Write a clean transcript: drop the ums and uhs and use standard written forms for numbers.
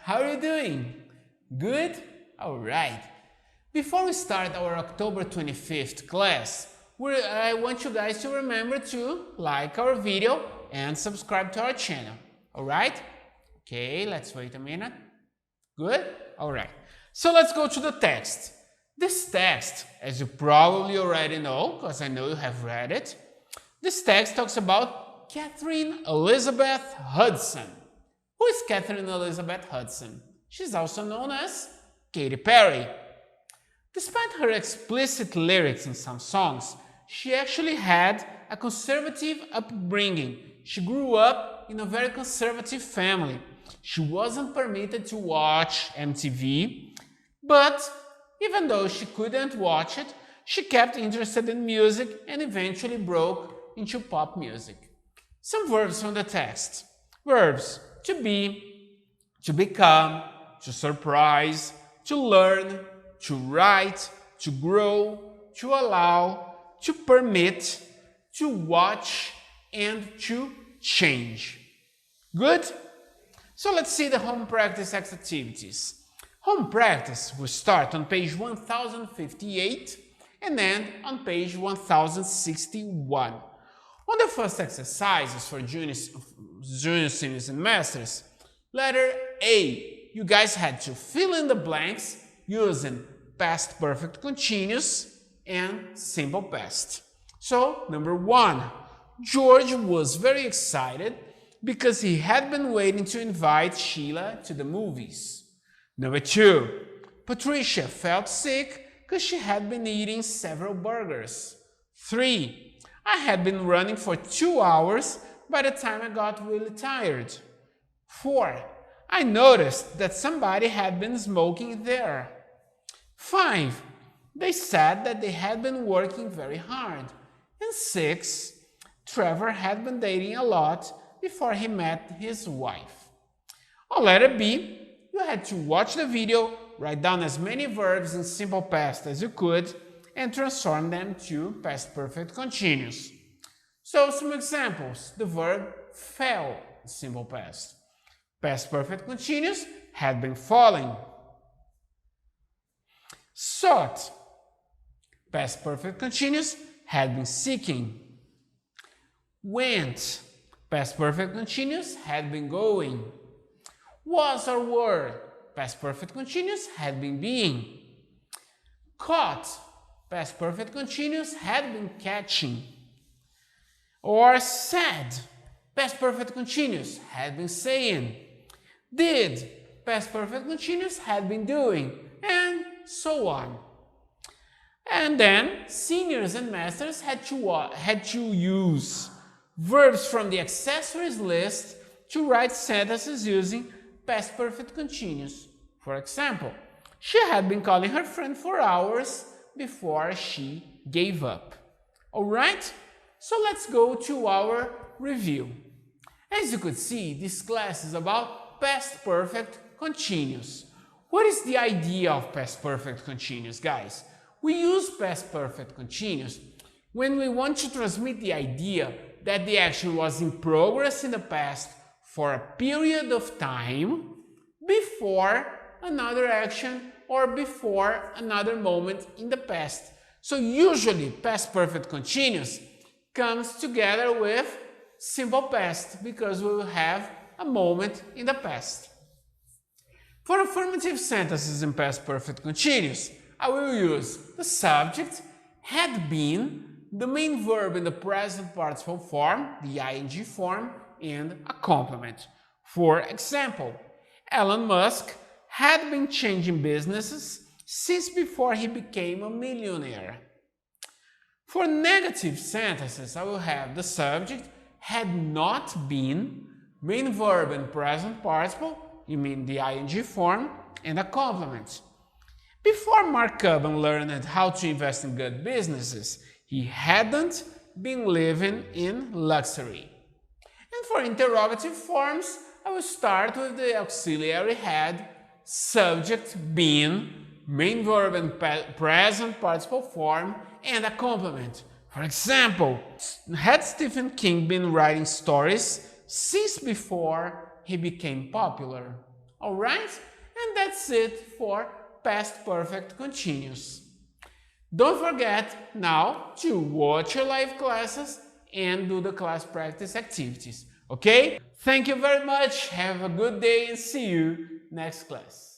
how are you doing? Good? Alright. Before we start our October 25th class, I want you guys to remember to like our video and subscribe to our channel. Alright? Okay, let's wait a minute. Good? Alright. So let's go to the text. This text, as you probably already know, because I know you have read it, this text talks about Catherine Elizabeth Hudson. Who is Catherine Elizabeth Hudson? She's also known as Katy Perry. Despite her explicit lyrics in some songs, she actually had a conservative upbringing. She grew up in a very conservative family. She wasn't permitted to watch MTV, but even though she couldn't watch it, she kept interested in music and eventually broke into pop music. Some verbs from the text. Verbs: to be, to become, to surprise, to learn, to write, to grow, to allow, to permit, to watch, and to change. Good? So let's see the home practice activities. Home practice will start on page 1058 and end on page 1061. On the first exercises for junior seniors and masters, letter A, you guys had to fill in the blanks using past perfect continuous and simple past. So, number 1, George was very excited because he had been waiting to invite Sheila to the movies. Number 2, Patricia felt sick because she had been eating several burgers. 3, I had been running for 2 hours by the time I got really tired. 4, I noticed that somebody had been smoking there. 5, they said that they had been working very hard. And 6, Trevor had been dating a lot before he met his wife. On letter B, you had to watch the video, write down as many verbs in simple past as you could, and transform them to past perfect continuous. So some examples. The verb fell, simple past. Past perfect continuous, had been falling. Sought, past perfect continuous, had been seeking. Went, past perfect continuous, had been going. Was or were, past perfect continuous, had been being. Caught, past perfect continuous, had been catching. Or said, past perfect continuous, had been saying. Did, past perfect continuous, had been doing, and so on. And then seniors and masters had to use verbs from the accessories list to write sentences using past perfect continuous. For example, she had been calling her friend for hours before she gave up. Alright? So let's go to our review. As you could see, this class is about past perfect continuous. What is the idea of past perfect continuous, guys? We use past perfect continuous when we want to transmit the idea that the action was in progress in the past for a period of time before another action or before another moment in the past. So usually past perfect continuous comes together with simple past because we will have a moment in the past. For affirmative sentences in past perfect continuous, I will use the subject, had been, the main verb in the present participle form, the ing form, and a complement. For example, Elon Musk had been changing businesses since before he became a millionaire. For negative sentences, I will have the subject, had not been, main verb in present participle, you mean the ing form, and a complement. Before Mark Cuban learned how to invest in good businesses, he hadn't been living in luxury. And for interrogative forms, I will start with the auxiliary had, subject been, main verb in present participle form, and a complement. For example, had Stephen King been writing stories since before he became popular? Alright? And that's it for past perfect continuous. Don't forget now to watch your live classes and do the class practice activities. Okay? Thank you very much. Have a good day and see you next class.